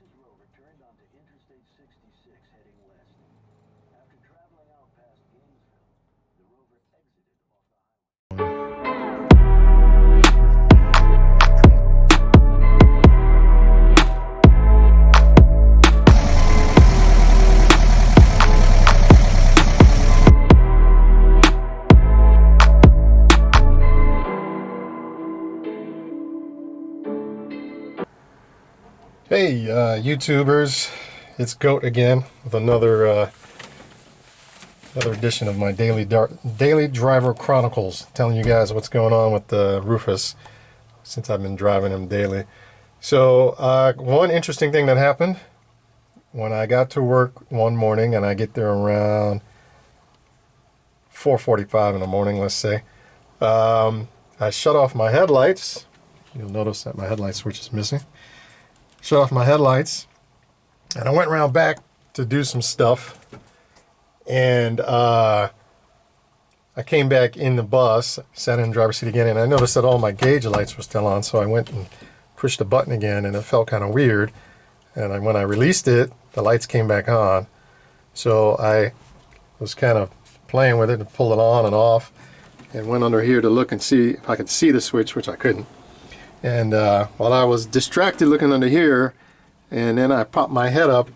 Texas rover turned onto Interstate 66 heading west. After traveling out past Gainesville, the rover exited off the highway. Hey, YouTubers, it's Goat again with another edition of my Daily Driver Chronicles, telling you guys what's going on with the Rufus since I've been driving him daily. So, one interesting thing that happened when I got to work one morning, and I get there around 4:45 in the morning, let's say. I shut off my headlights. You'll notice that my headlight switch is missing. Shut off my headlights, and I went around back to do some stuff, and I came back in the bus, sat in the driver's seat again, and I noticed that all my gauge lights were still on, so I went and pushed the button again, and it felt kind of weird, and when I released it, the lights came back on. So I was kind of playing with it to pull it on and off, and went under here to look and see if I could see the switch, which I couldn't. And while I was distracted looking under here, and then I popped my head up,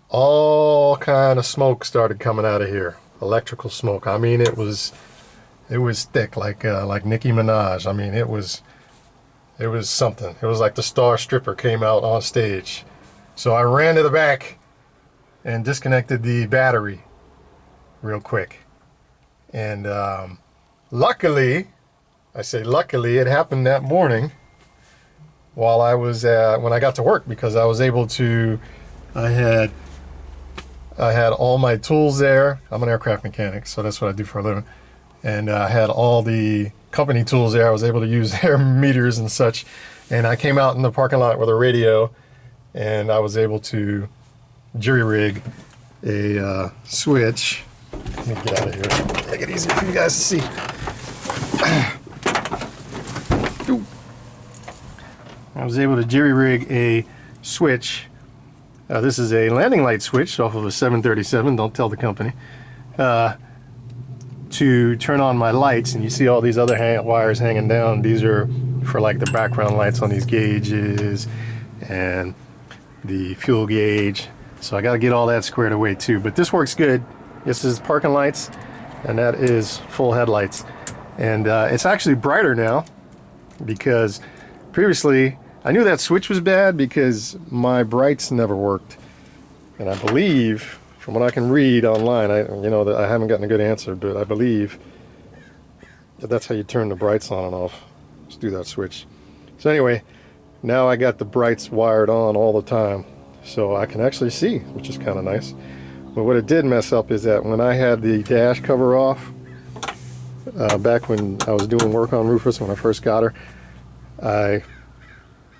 all kind of smoke started coming out of here. Electrical smoke. I mean, it was thick, like Nicki Minaj. I mean, it was something. It was like the Star Stripper came out on stage. So I ran to the back and disconnected the battery real quick. And luckily, I say luckily, it happened that morning while I was when I got to work, because I was able to, I had all my tools there. I'm an aircraft mechanic, so that's what I do for a living. And I had all the company tools there. I was able to use their meters and such. And I came out in the parking lot with a radio, and I was able to jury-rig a switch. Let me get out of here. Make it easier for you guys to see. I was able to jury-rig a switch. This is a landing light switch off of a 737, don't tell the company, to turn on my lights. And you see all these other wires hanging down. These are for like the background lights on these gauges and the fuel gauge. So I got to get all that squared away too. But this works good. This is parking lights, and that is full headlights. And it's actually brighter now, because previously I knew that switch was bad because my brights never worked. And I believe, from what I can read online, I haven't gotten a good answer, but I believe that that's how you turn the brights on and off. Just do that switch. So anyway, now I got the brights wired on all the time, so I can actually see, which is kind of nice. But what it did mess up is that when I had the dash cover off, back when I was doing work on Rufus, when I first got her, I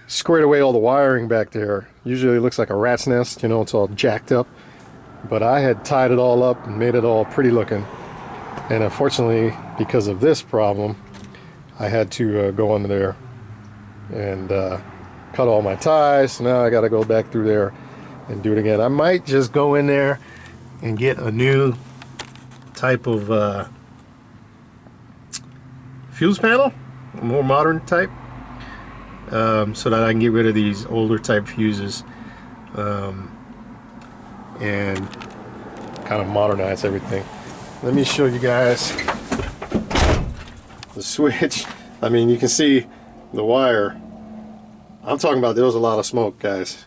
squared away all the wiring back there. Usually it looks like a rat's nest, it's all jacked up. But I had tied it all up and made it all pretty looking. And unfortunately, because of this problem, I had to go under there and cut all my ties. So now I got to go back through there and do it again. I might just go in there and get a new type of fuse panel, a more modern type, so that I can get rid of these older type fuses and kind of modernize everything. Let me show you guys the switch. I mean, you can see the wire. I'm talking about, there was a lot of smoke, guys.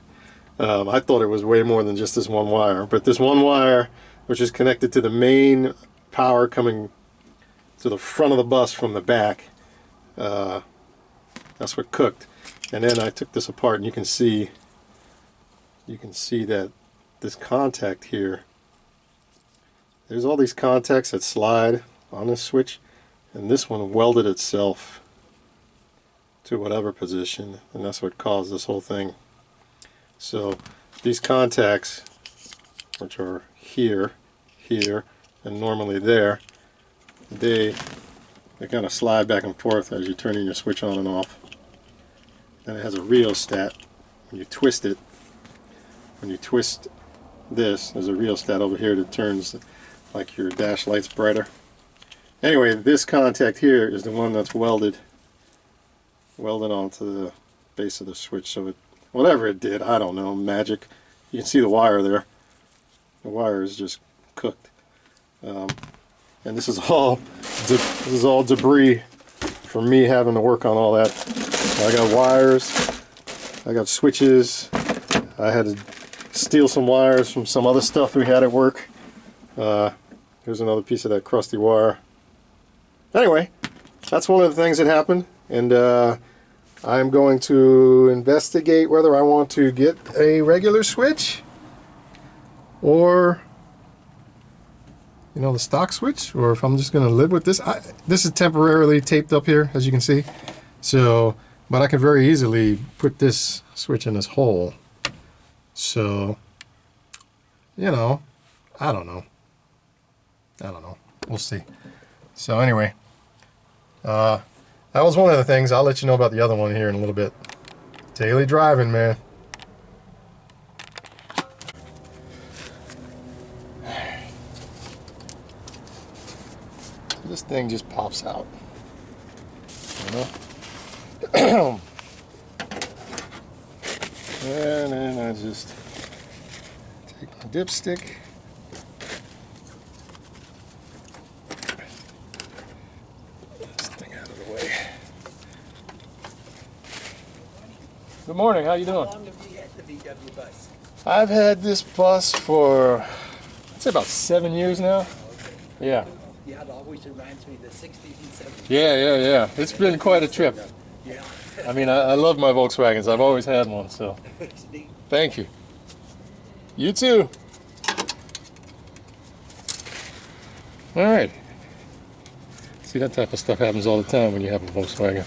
I thought it was way more than just this one wire, but this one wire, which is connected to the main power coming to the front of the bus from the back, that's what cooked. And then I took this apart, and you can see that this contact here, there's all these contacts that slide on this switch, and this one welded itself to whatever position, and that's what caused this whole thing. So these contacts, which are here, here, and normally there, they kind of slide back and forth as you're turning your switch on and off. And it has a rheostat. When you twist it, when you twist this, there's a rheostat over here that turns like your dash lights brighter. Anyway, this contact here is the one that's welded onto the base of the switch. So whatever it did, I don't know, magic. You can see the wire there. The wire is just cooked. And this is all debris from me having to work on all that. I got wires, I got switches. I had to steal some wires from some other stuff we had at work. Here's another piece of that crusty wire. Anyway, that's one of the things that happened, and I'm going to investigate whether I want to get a regular switch or, you know, the stock switch, or if I'm just going to live with this. This is temporarily taped up here, as you can see. So, but I can very easily put this switch in this hole. So, you know, I don't know. We'll see. So anyway, that was one of the things. I'll let you know about the other one here in a little bit. Daily driving, man. This thing just pops out, you know? And then I just take my dipstick. This thing out of the way. Good morning, how you doing? How long have you had the VW bus? I've had this bus for, I'd say about 7 years now. Yeah. Yeah, it always reminds me of the 60s and 70s. Yeah. It's been quite a trip. Yeah. I mean, I love my Volkswagens. I've always had one, so It's neat. thank you. You too. All right. See, that type of stuff happens all the time when you have a Volkswagen.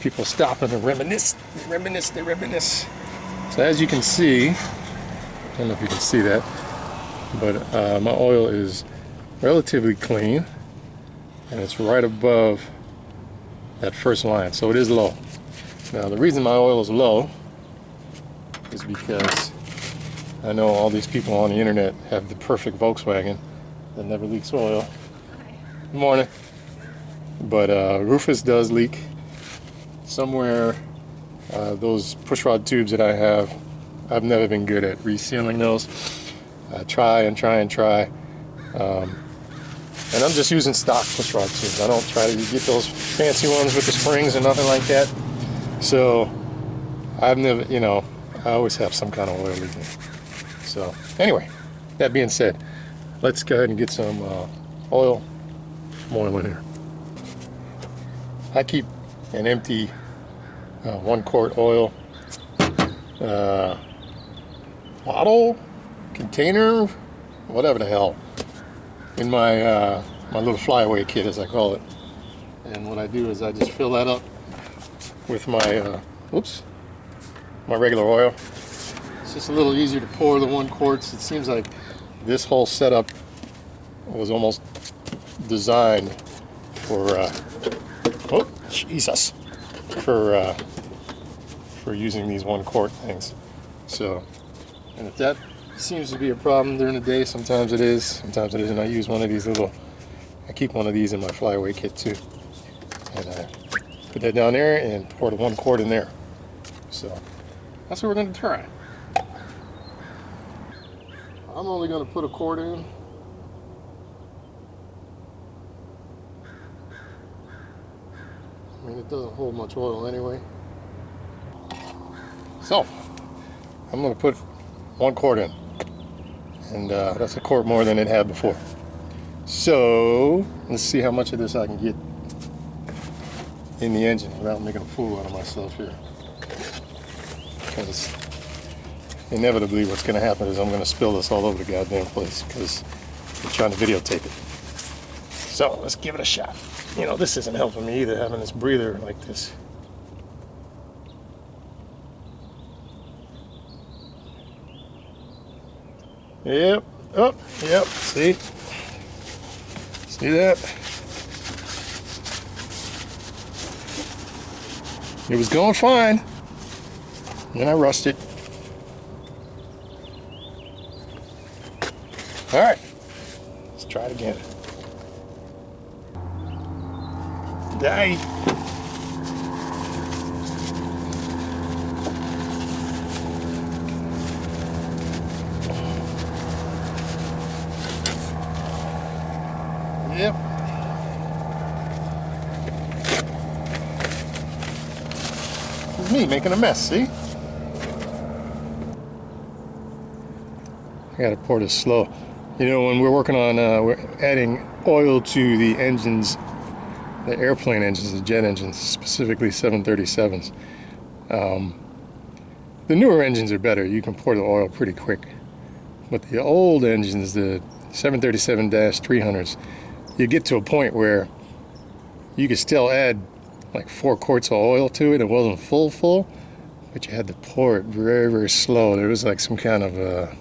People stop and reminisce. So as you can see, I don't know if you can see that, but my oil is relatively clean, and it's right above that first line, so it is low. Now the reason my oil is low is because I know all these people on the internet have the perfect Volkswagen that never leaks oil. Good morning. But Rufus does leak. Somewhere those pushrod tubes that I have, I've never been good at resealing those. I try. And I'm just using stock pushrod tubes. I don't try to get those fancy ones with the springs or nothing like that. So I've never, you know, I always have some kind of oil leaking. So anyway, that being said, let's go ahead and get some oil in here. I keep an empty 1 quart oil bottle, container, whatever the hell, in my my little flyaway kit, as I call it. And what I do is I just fill that up with my my regular oil. It's just a little easier to pour the 1 quarts. It seems like this whole setup was almost designed for for using these 1 quart things. So, and if that seems to be a problem during the day, sometimes it is, sometimes it isn't. I use one of these I keep one of these in my flyaway kit too, and I put that down there and pour the 1 quart in there. So that's what we're going to try. I'm only going to put a quart in. I mean, it doesn't hold much oil anyway. So I'm going to put 1 quart in, and that's a quart more than it had before. So let's see how much of this I can get in the engine without making a fool out of myself here. Because inevitably what's going to happen is I'm going to spill this all over the goddamn place because I'm trying to videotape it. So let's give it a shot. You know, this isn't helping me either, having this breather like this. Yep. Oh, yep. See? See that? It was going fine. Then I rushed it. All right, let's try it again. Die. Yep. It's me making a mess, see? I gotta pour this slow. You know, when we're working on, we're adding oil to the engines, the airplane engines, the jet engines, specifically 737s. The newer engines are better. You can pour the oil pretty quick. But the old engines, the 737-300s, you get to a point where you could still add like 4 quarts of oil to it. It wasn't full, but you had to pour it very, very slow. There was like some kind of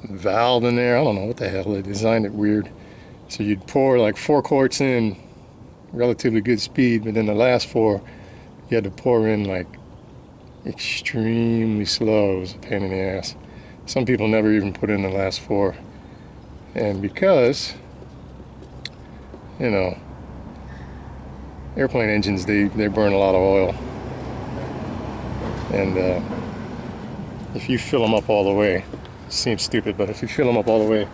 valve in there. I don't know what the hell. They designed it weird. So you'd pour like 4 quarts in relatively good speed, but then the last 4 you had to pour in like extremely slow. It was a pain in the ass. Some people never even put in the last 4. And because, you know, airplane engines, they burn a lot of oil. And if you fill them up all the way, it seems stupid, but if you fill them up all the way,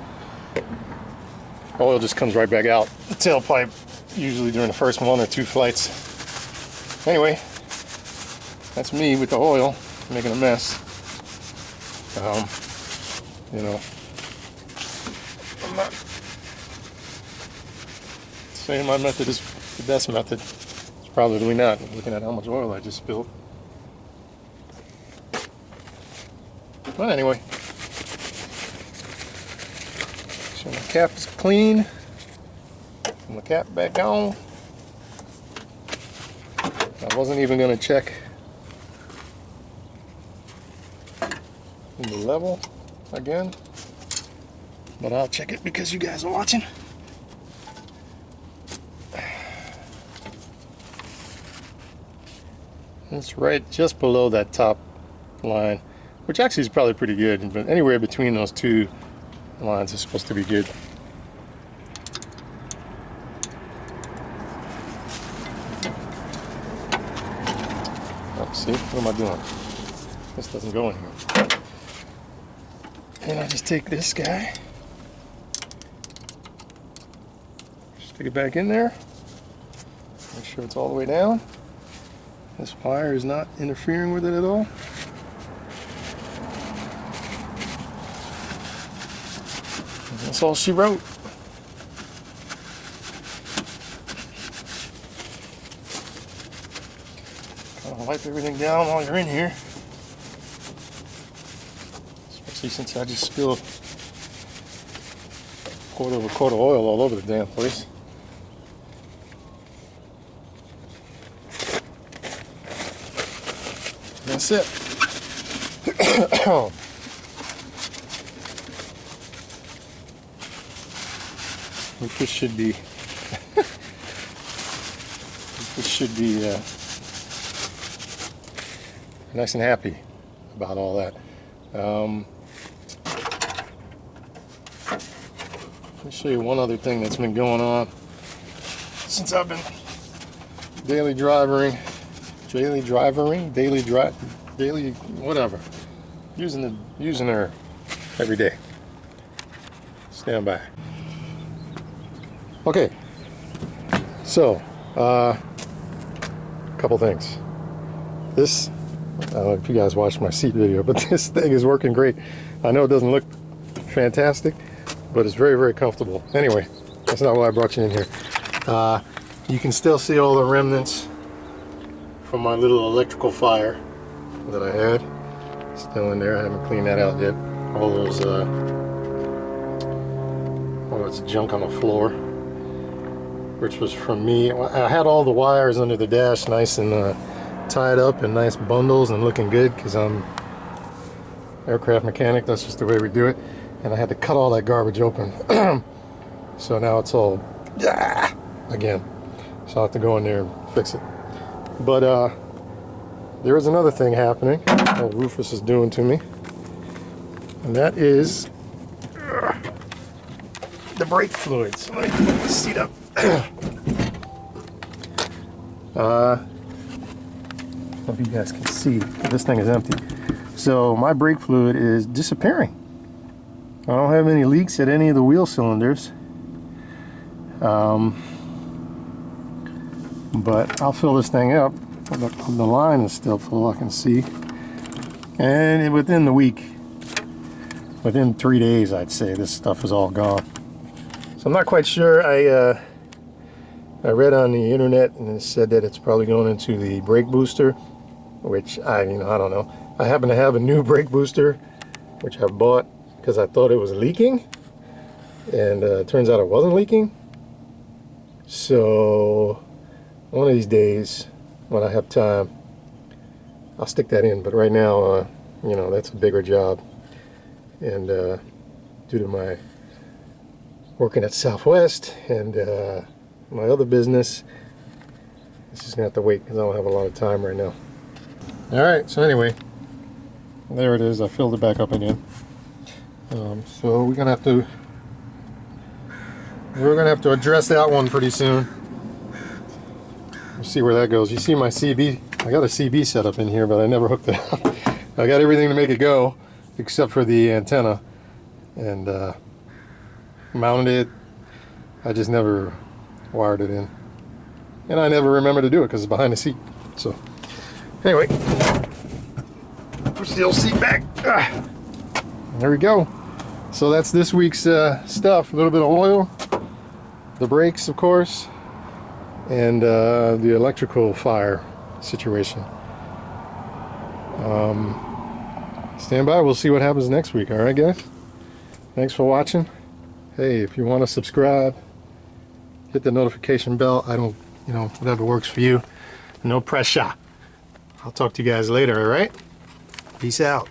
oil just comes right back out the tailpipe, usually during the first 1 or 2 flights. Anyway, that's me with the oil, making a mess. You know, I'm not saying my method is the best method. It's probably not, looking at how much oil I just spilled. But anyway, so my cap is clean. Put my cap back on. I wasn't even going to check the level again, but I'll check it because you guys are watching. It's right just below that top line, which actually is probably pretty good, but anywhere between those 2 lines is supposed to be good. Oh, see, what am I doing? This doesn't go in here. And I just take this guy, stick it back in there, make sure it's all the way down. This wire is not interfering with it at all. And that's all she wrote. Kind of wipe everything down while you're in here. Especially since I just spilled a quart of oil all over the damn place. That's it. This should be nice and happy about all that. Let me show you one other thing that's been going on since I've been daily whatever, using her every day. Stand by. Okay, so a couple things. This, I don't know if you guys watched my seat video, but this thing is working great. I know it doesn't look fantastic, but it's very, very comfortable. Anyway, that's not why I brought you in here. You can still see all the remnants from my little electrical fire that I had. Still in there. I haven't cleaned that out yet. All those junk on the floor, which was from me. I had all the wires under the dash nice and tied up in nice bundles and looking good because I'm aircraft mechanic. That's just the way we do it. And I had to cut all that garbage open. So now it's all again. So I'll have to go in there and fix it. But there is another thing happening that Rufus is doing to me, and that is the brake fluid. So let me put the seat up. I don't know if you guys can see, but this thing is empty. So my brake fluid is disappearing. I don't have any leaks at any of the wheel cylinders. But I'll fill this thing up. The line is still full, I can see. And within the week, within 3 days, I'd say this stuff is all gone. So I'm not quite sure. I read on the internet and it said that it's probably going into the brake booster, which I don't know. I happen to have a new brake booster, which I bought because I thought it was leaking, and it turns out it wasn't leaking. So one of these days, when I have time, I'll stick that in. But right now, that's a bigger job, and due to my working at Southwest and my other business, it's just gonna have to wait because I don't have a lot of time right now. All right, so anyway, there it is. I filled it back up again. So we're gonna have to address that one pretty soon. We'll see where that goes. You see my CB, I got a CB set up in here, but I never hooked it up. I got everything to make it go except for the antenna, and mounted it. I just never wired it in, and I never remember to do it because it's behind the seat. So anyway, push the old seat back. There we go. So that's this week's stuff. A little bit of oil, the brakes, of course, and the electrical fire situation. Stand by. We'll see what happens next week. All right, guys. Thanks for watching. Hey, if you want to subscribe, hit the notification bell. I don't, whatever works for you. No pressure. I'll talk to you guys later. All right. Peace out.